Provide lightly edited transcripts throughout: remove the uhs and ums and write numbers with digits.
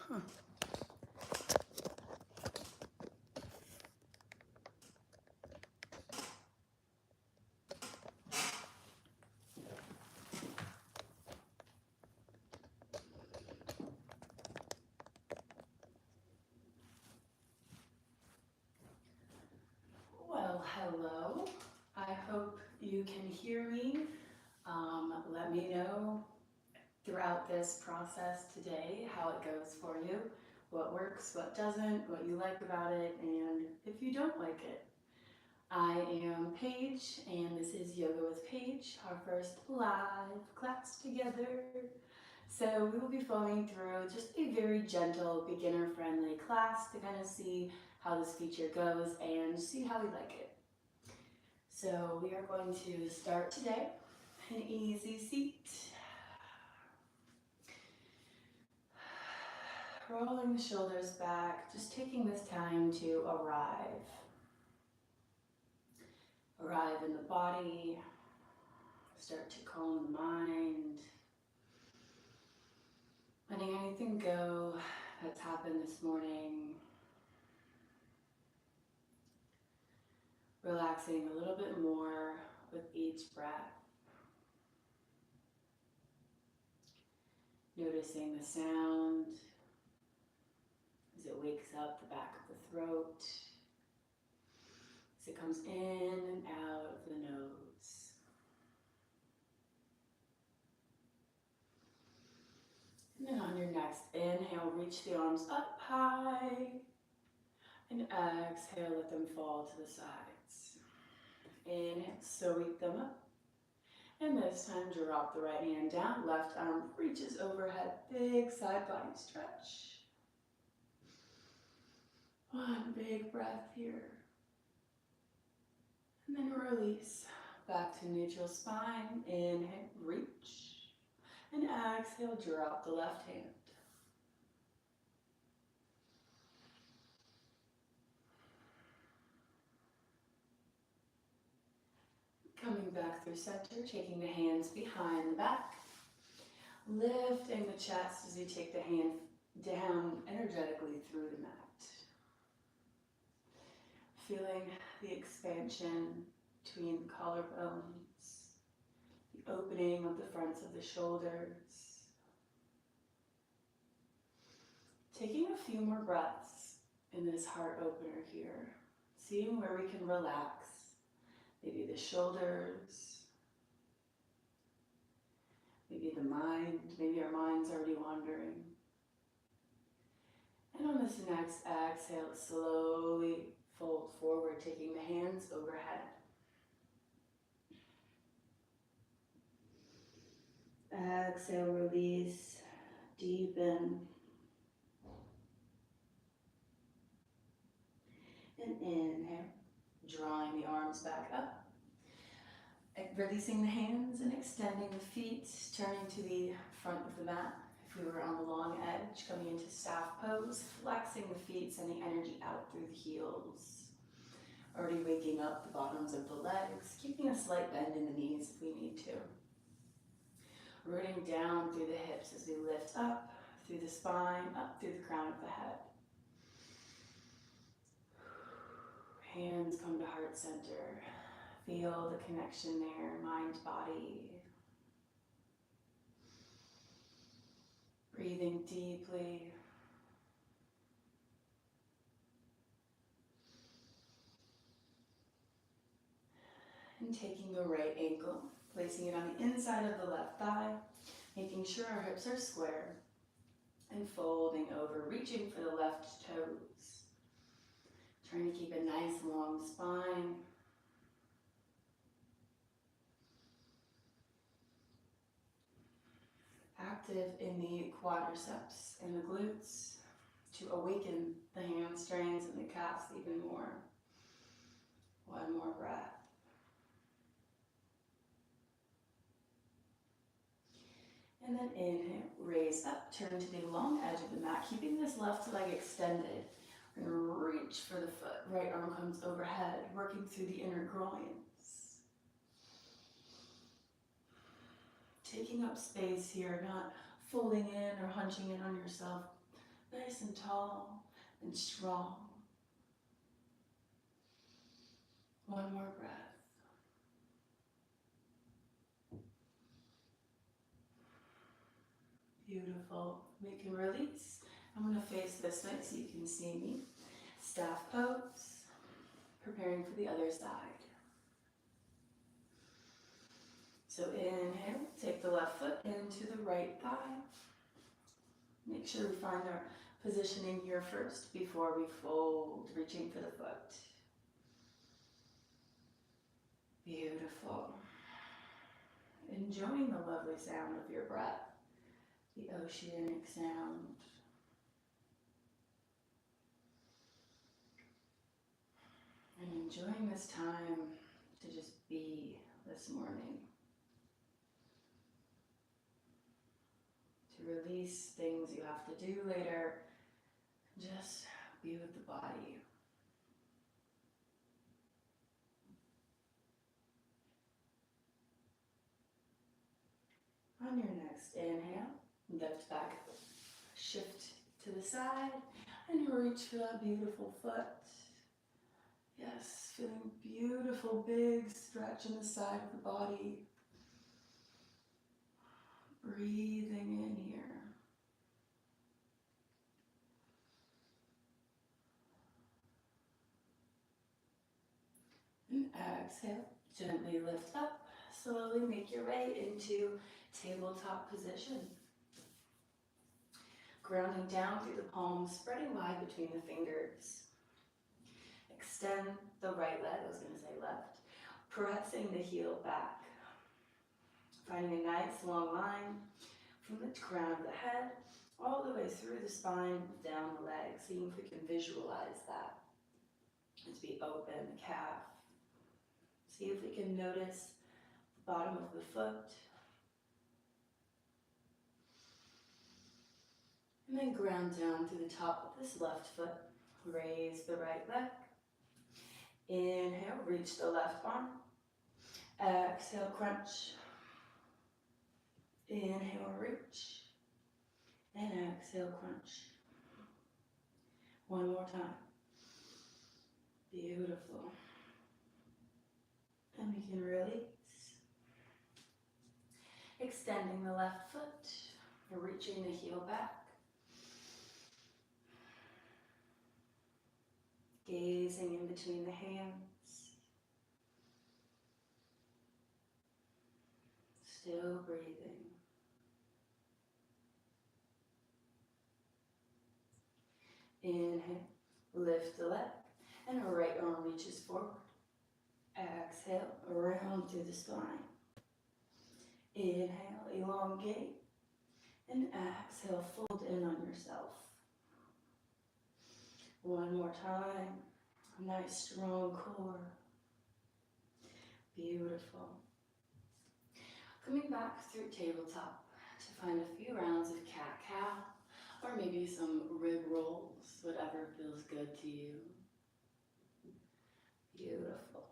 Huh. Well, hello. I hope you can hear me. Let me know throughout this process today how it goes for you, what works, what doesn't, what you like about it, and if you don't like it. I am Paige, and this is Yoga with Paige, our first live class together. So we will be flowing through just a very gentle, beginner-friendly class to kind of see how this feature goes and see how we like it. So we are going to start today. An easy seat. Rolling the shoulders back, just taking this time to arrive. Arrive in the body, start to calm the mind. Letting anything go that's happened this morning. Relaxing a little bit more with each breath. Noticing the sound as it wakes up the back of the throat, as it comes in and out of the nose. And then on your next inhale, reach the arms up high. And exhale, let them fall to the sides. Inhale, sweep them up. And this time, drop the right hand down. Left arm reaches overhead. Big side body stretch. One big breath here. And then release. Back to neutral spine. Inhale, reach. And exhale, drop the left hand. Coming back through center, taking the hands behind the back. Lifting the chest as you take the hand down energetically through the mat. Feeling the expansion between the collarbones, the opening of the fronts of the shoulders. Taking a few more breaths in this heart opener here, seeing where we can relax. Maybe the shoulders, maybe the mind, maybe our mind's already wandering. And on this next exhale, slowly fold forward, taking the hands overhead. Exhale, release, deepen. And inhale, drawing the arms back up. Releasing the hands and extending the feet, turning to the front of the mat. If we were on the long edge, coming into staff pose, flexing the feet, sending energy out through the heels. Already waking up the bottoms of the legs, keeping a slight bend in the knees if we need to. Rooting down through the hips as we lift up through the spine, up through the crown of the head. Hands come to heart center. Feel the connection there, mind, body. Breathing deeply. And taking the right ankle, placing it on the inside of the left thigh, making sure our hips are square, and folding over, reaching for the left toes. Trying to keep a nice long spine. Active in the quadriceps and the glutes to awaken the hamstrings and the calves even more. One more breath. And then inhale, raise up, turn to the long edge of the mat, keeping this left leg extended. We're going to reach for the foot. Right arm comes overhead, working through the inner groins. Taking up space here, not folding in or hunching in on yourself, nice and tall and strong. One more breath. Beautiful. We can release. I'm going to face this way so you can see me. Staff pose. Preparing for the other side. So inhale, take the left foot into the right thigh. Make sure we find our positioning here first before we fold, reaching for the foot. Beautiful. Enjoying the lovely sound of your breath, the oceanic sound. And enjoying this time to just be this morning. To release things you have to do later. Just be with the body. On your next inhale, lift back, shift to the side, and reach for that beautiful foot. Yes, feeling beautiful, big stretch in the side of the body. Breathing in here. And exhale, gently lift up. Slowly make your way into tabletop position. Grounding down through the palms, spreading wide between the fingers. Extend the right leg, I was going to say left, pressing the heel back. Finding a nice long line from the crown of the head all the way through the spine, down the leg. Seeing if we can visualize that as we open the calf. See if we can notice the bottom of the foot. And then ground down through the top of this left foot. Raise the right leg. Inhale, reach the left arm. Exhale, crunch. Inhale, reach. And exhale, crunch. One more time. Beautiful. And we can release. Extending the left foot, reaching the heel back. Gazing in between the hands. Still breathing. Inhale, lift the leg, and our right arm reaches forward. Exhale, around through the spine. Inhale, elongate, and exhale, fold in on yourself. One more time. A nice strong core. Beautiful. Coming back through tabletop to find a few rounds of cat-cow, or maybe some rib rolls, whatever feels good to you. Beautiful.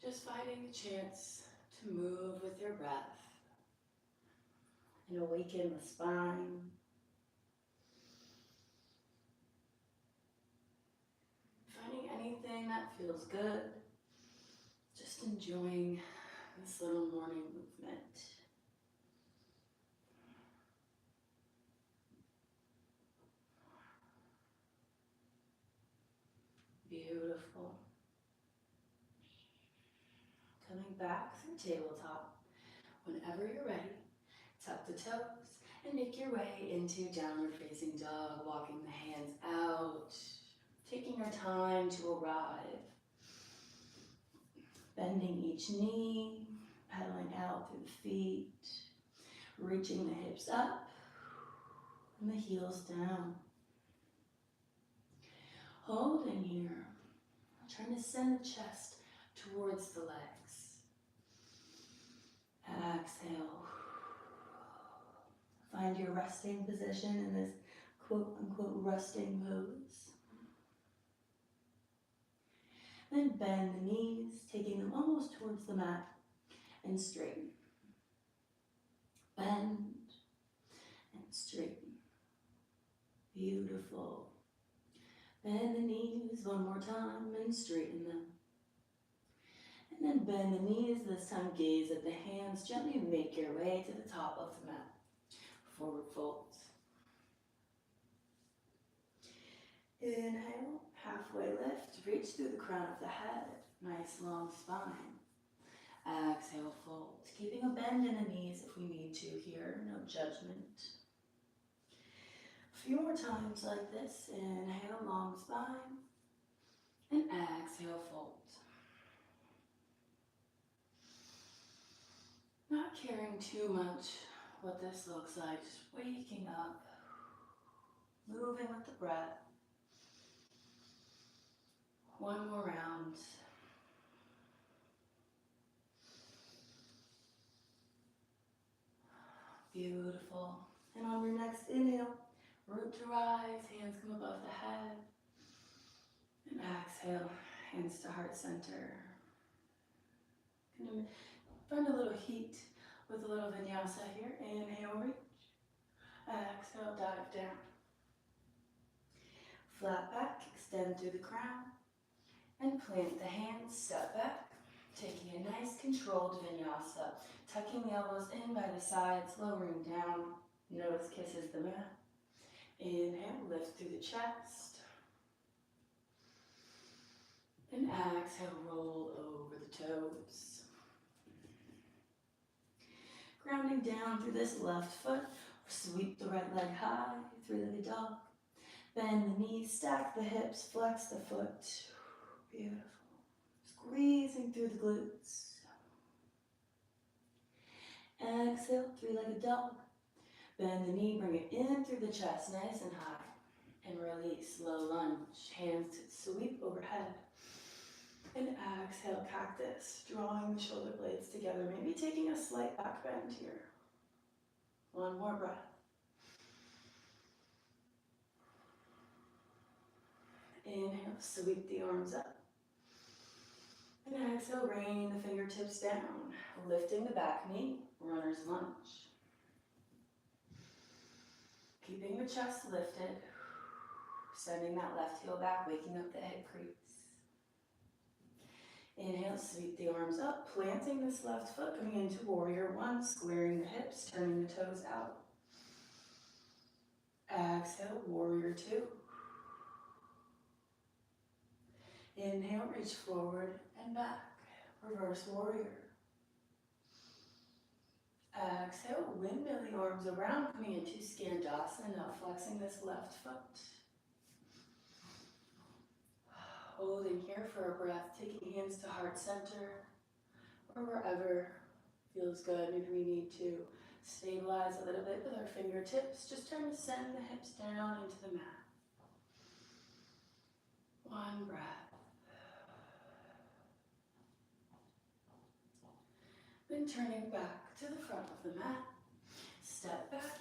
Just finding the chance to move with your breath and awaken the spine. Finding anything that feels good. Just enjoying this little morning movement. Beautiful. Coming back through tabletop. Whenever you're ready, tuck the toes and make your way into downward facing dog, walking the hands out, taking your time to arrive. Bending each knee, pedaling out through the feet, reaching the hips up and the heels down. Holding here, trying to send the chest towards the legs. Exhale. Find your resting position in this quote-unquote resting pose. Then bend the knees, taking them almost towards the mat, and straighten. Bend, straighten. Beautiful. Bend the knees one more time and straighten them. And then bend the knees, this time gaze at the hands, gently make your way to the top of the mat. Forward fold. Inhale, halfway lift, reach through the crown of the head, nice long spine. Exhale, fold, keeping a bend in the knees if we need to here, no judgment. A few more times like this, inhale, long spine, and exhale, fold. Not caring too much what this looks like, just waking up, moving with the breath. One more round. Beautiful. And on your next inhale, root to rise, hands come above the head. And exhale, hands to heart center. Gonna find a little heat with a little vinyasa here. Inhale, reach. Exhale, dive down. Flat back, extend through the crown. And plant the hands, step back. Taking a nice controlled vinyasa. Tucking the elbows in by the sides, lowering down. Nose kisses the mat. Inhale, lift through the chest. And exhale, roll over the toes. Grounding down through this left foot. Sweep the right leg high, three-legged dog. Bend the knees, stack the hips, flex the foot. Beautiful. Squeezing through the glutes. Exhale, three-legged dog. Bend the knee, bring it in through the chest, nice and high. And release, low lunge. Hands sweep overhead. And exhale, cactus. Drawing the shoulder blades together. Maybe taking a slight back bend here. One more breath. Inhale, sweep the arms up. And exhale, rain the fingertips down. Lifting the back knee, runner's lunge. Keeping the chest lifted. Sending that left heel back, waking up the hip crease. Inhale, sweep the arms up, planting this left foot, coming into warrior one, squaring the hips, turning the toes out. Exhale, warrior two. Inhale, reach forward and back, reverse warrior. Exhale, windmill the arms around, coming into Skandasana, now flexing this left foot. Holding here for a breath, taking hands to heart center, or wherever feels good. Maybe we need to stabilize a little bit with our fingertips. Just trying to send the hips down into the mat. One breath. Then turning back to the front of the mat. Step back,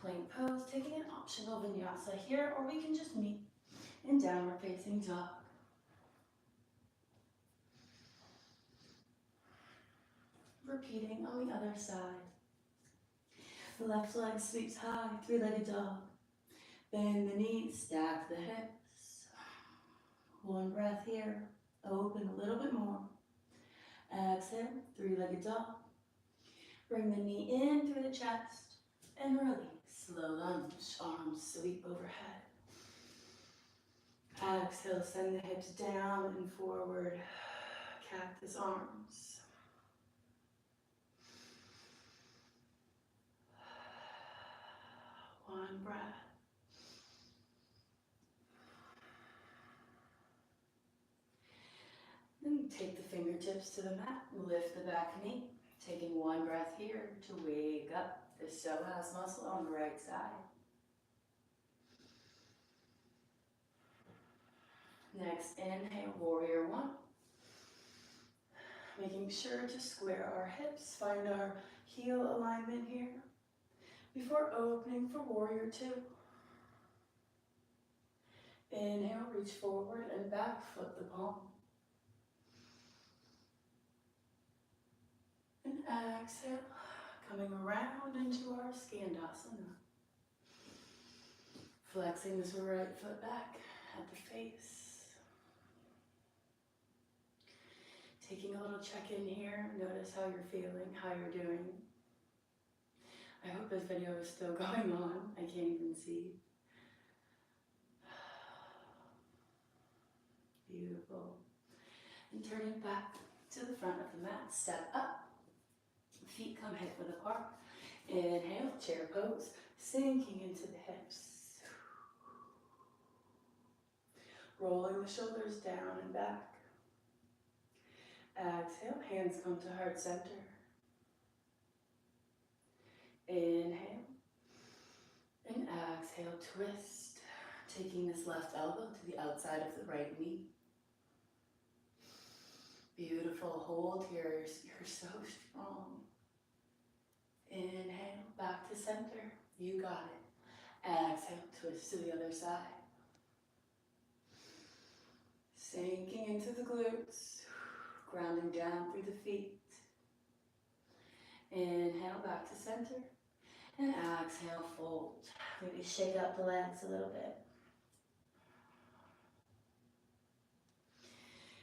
plank pose, taking an optional vinyasa here, or we can just meet in downward facing dog. Repeating on the other side. The left leg sweeps high, three-legged dog. Bend the knees, stack the hips. One breath here. Open a little bit more. Exhale, three-legged dog. Bring the knee in through the chest and release. Low lunge, arms sweep overhead. Exhale, send the hips down and forward. Cactus arms. One breath. Then take the fingertips to the mat, lift the back knee. Taking one breath here to wake up the psoas muscle on the right side. Next, inhale, warrior one. Making sure to square our hips, find our heel alignment here. Before opening for warrior two. Inhale, reach forward and back, foot the palm. And exhale, coming around into our Skandasana. Flexing this right foot back at the face. Taking a little check-in here. Notice how you're feeling, how you're doing. I hope this video is still going on. I can't even see. Beautiful. And turning back to the front of the mat, step up. Feet come hip width apart. Inhale, chair pose, sinking into the hips. Rolling the shoulders down and back. Exhale, hands come to heart center. Inhale. And exhale, twist. Taking this left elbow to the outside of the right knee. Beautiful, hold here, you're so strong. Inhale, back to center, you got it. Exhale, twist to the other side. Sinking into the glutes, grounding down through the feet. Inhale, back to center. And exhale, fold. Maybe shake out the legs a little bit.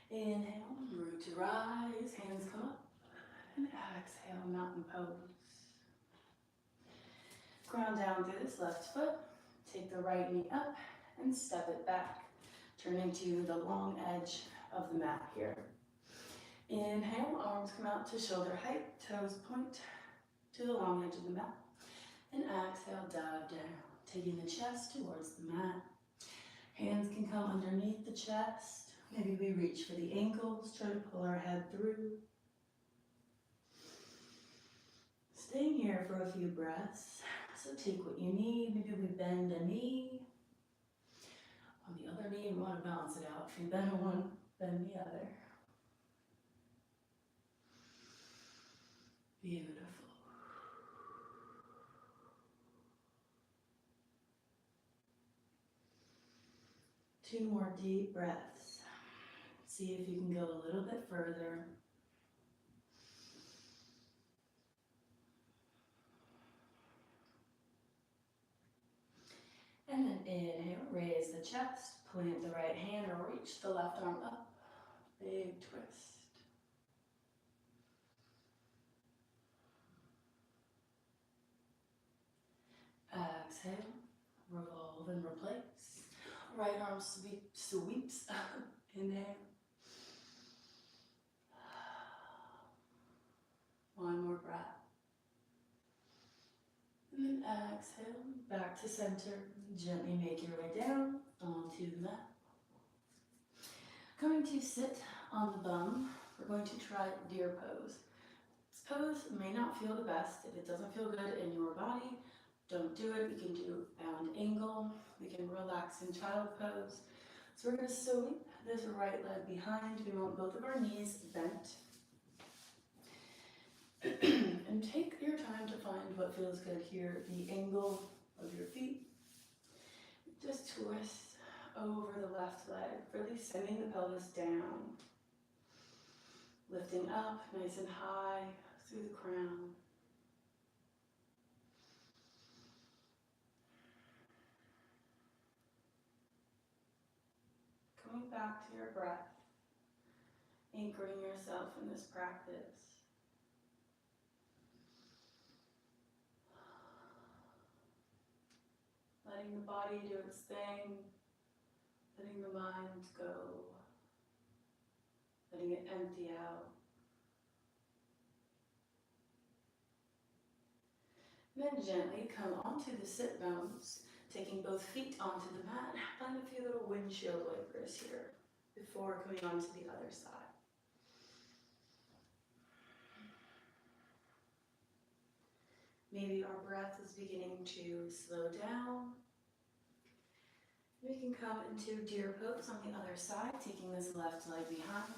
Inhale, root to rise, hands come up. And exhale, mountain pose. Ground down through this left foot. Take the right knee up and step it back. Turning to the long edge of the mat here. Inhale, arms come out to shoulder height, toes point to the long edge of the mat. And exhale, dive down, taking the chest towards the mat. Hands can come underneath the chest. Maybe we reach for the ankles, try to pull our head through. Staying here for a few breaths. So take what you need. Maybe we bend a knee. On the other knee, we want to balance it out. If you bend one, bend the other. Beautiful. Two more deep breaths. See if you can go a little bit further. And then inhale, raise the chest, plant the right hand or reach the left arm up. Big twist. Exhale, revolve and replace. Right arm sweeps up. Inhale. One more breath. And then exhale, back to center. Gently make your way down onto the mat. Going to sit on the bum. We're going to try deer pose. This pose may not feel the best. If it doesn't feel good in your body, don't do it. We can do bound angle. We can relax in child pose. So we're going to sweep this right leg behind. We want both of our knees bent. And take your time to find what feels good here. The angle of your feet. Just twist over the left leg, really sending the pelvis down. Lifting up nice and high through the crown. Coming back to your breath. Anchoring yourself in this practice. Letting the body do its thing, letting the mind go, letting it empty out. Then gently come onto the sit bones, taking both feet onto the mat. Find a few little windshield wipers here before coming onto the other side. Maybe our breath is beginning to slow down. We can come into deer pose on the other side, taking this left leg behind.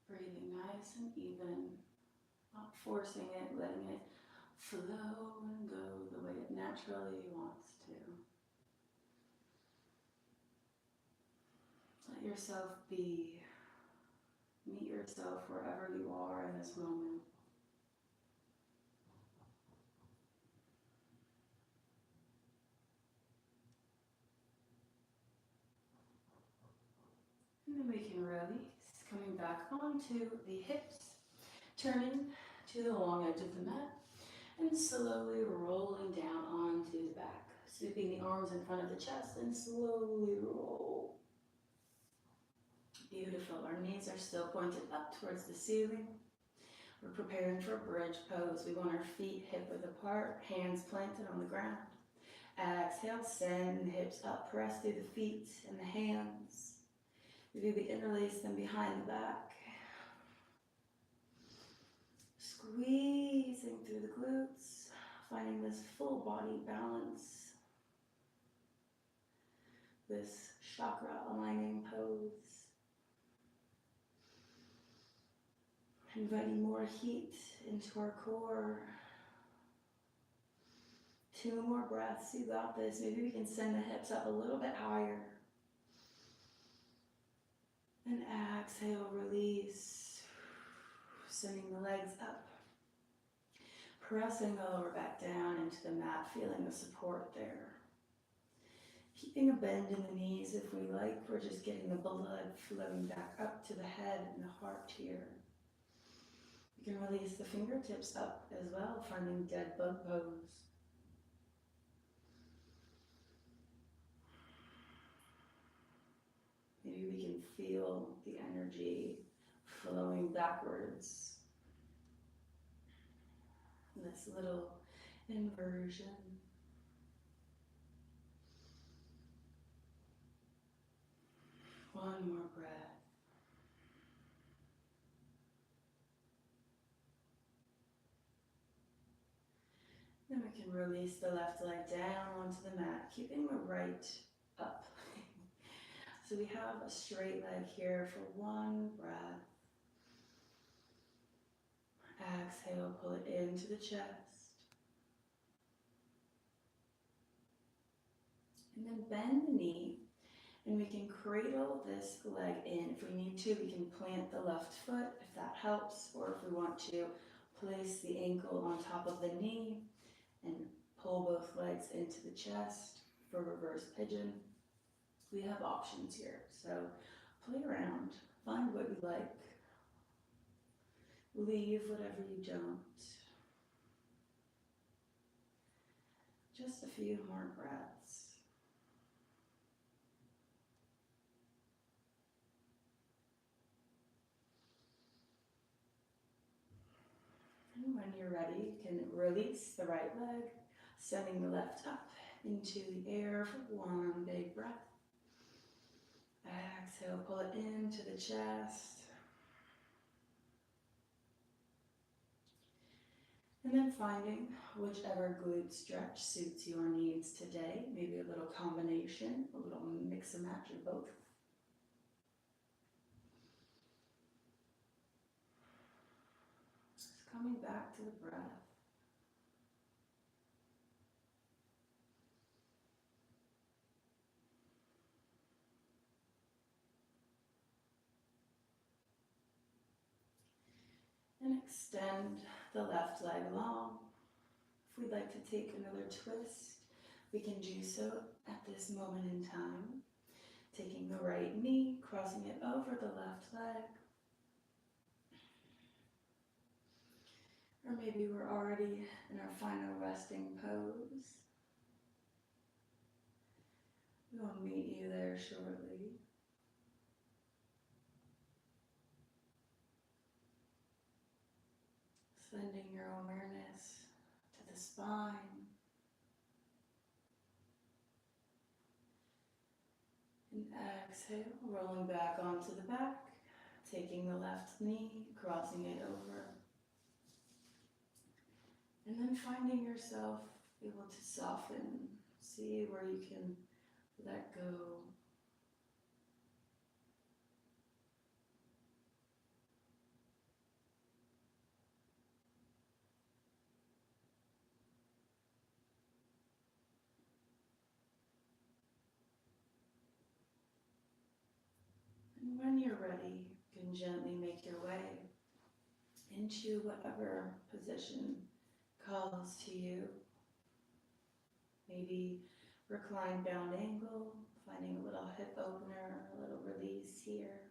Breathing nice and even, not forcing it, letting it flow and go the way it naturally wants to. yourself be. Meet yourself wherever you are in this moment. And then we can release, coming back onto the hips, turning to the long edge of the mat, and slowly rolling down onto the back. Sweeping the arms in front of the chest and slowly roll. Beautiful. Our knees are still pointed up towards the ceiling. We're preparing for bridge pose. We want our feet hip width apart, hands planted on the ground. Exhale, send the hips up, press through the feet and the hands. Maybe we interlace them behind the back. Squeezing through the glutes, finding this full body balance. This chakra aligning pose. Inviting more heat into our core. 2 more breaths, you got this. Maybe we can send the hips up a little bit higher. And exhale, release. Sending the legs up. Pressing the lower back down into the mat, feeling the support there. Keeping a bend in the knees if we like. We're just getting the blood flowing back up to the head and the heart here. You can release the fingertips up as well, finding dead bug pose. Maybe we can feel the energy flowing backwards. This little inversion. One more breath. Then we can release the left leg down onto the mat, keeping the right up. So we have a straight leg here for 1 breath. Exhale, pull it into the chest. And then bend the knee, and we can cradle this leg in. If we need to, we can plant the left foot if that helps, or if we want to, place the ankle on top of the knee and pull both legs into the chest for reverse pigeon. We have options here, so play around, find what you like, leave whatever you don't. Just a few more breaths. And when you're ready, you can release the right leg, sending the left up into the air for 1 big breath. Exhale, pull it into the chest. And then finding whichever glute stretch suits your needs today. Maybe a little combination, a little mix and match of both. Just coming back to the breath. And extend the left leg long. If we'd like to take another twist, we can do so at this moment in time. Taking the right knee, crossing it over the left leg. Or maybe we're already in our final resting pose. We'll meet you there shortly. Sending your awareness to the spine. And exhale, rolling back onto the back, taking the left knee, crossing it over. And then finding yourself able to soften, see where you can let go. gently make your way into whatever position calls to you. Maybe recline bound angle, finding a little hip opener, a little release here.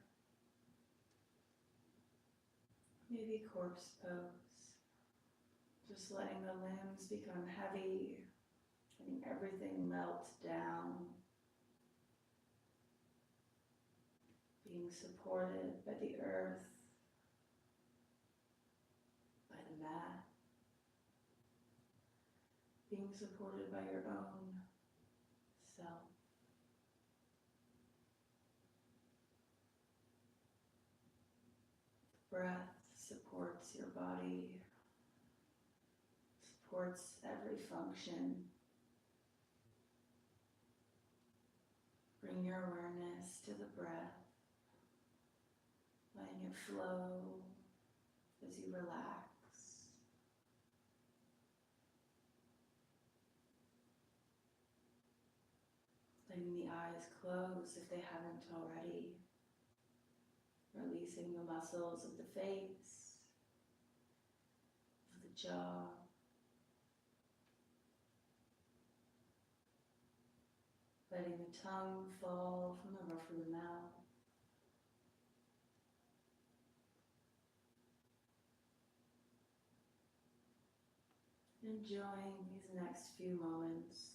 Maybe corpse pose, just letting the limbs become heavy, letting everything melt down, being supported by the earth, by the mat, being supported by your own self. Breath supports your body, supports every function. Bring your awareness to the breath, letting it flow as you relax. Letting the eyes close if they haven't already. Releasing the muscles of the face, of the jaw. Letting the tongue fall from the roof of the mouth. Enjoying these next few moments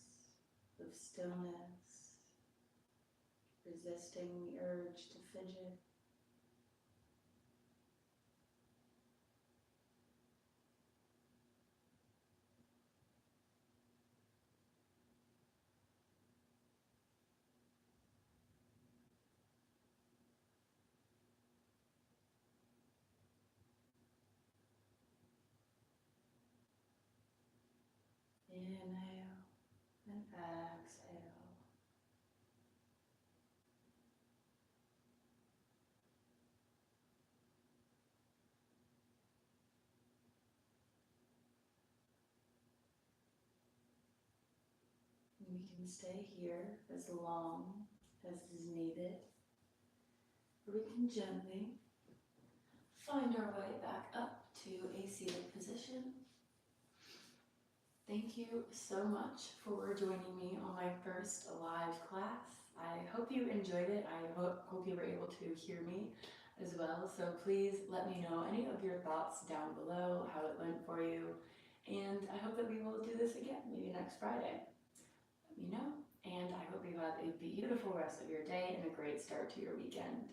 of stillness, resisting the urge to fidget. Inhale and exhale. We can stay here as long as is needed, or we can gently find our way back up to a seated position. Thank you so much for joining me on my first live class. I hope you enjoyed it. I hope you were able to hear me as well. So please let me know any of your thoughts down below, how it went for you. And I hope that we will do this again, maybe next Friday. Let me know. And I hope you have a beautiful rest of your day and a great start to your weekend.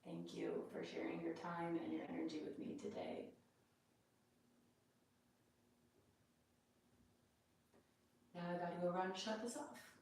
Thank you for sharing your time and your energy with me today. Now I gotta go run and shut this off.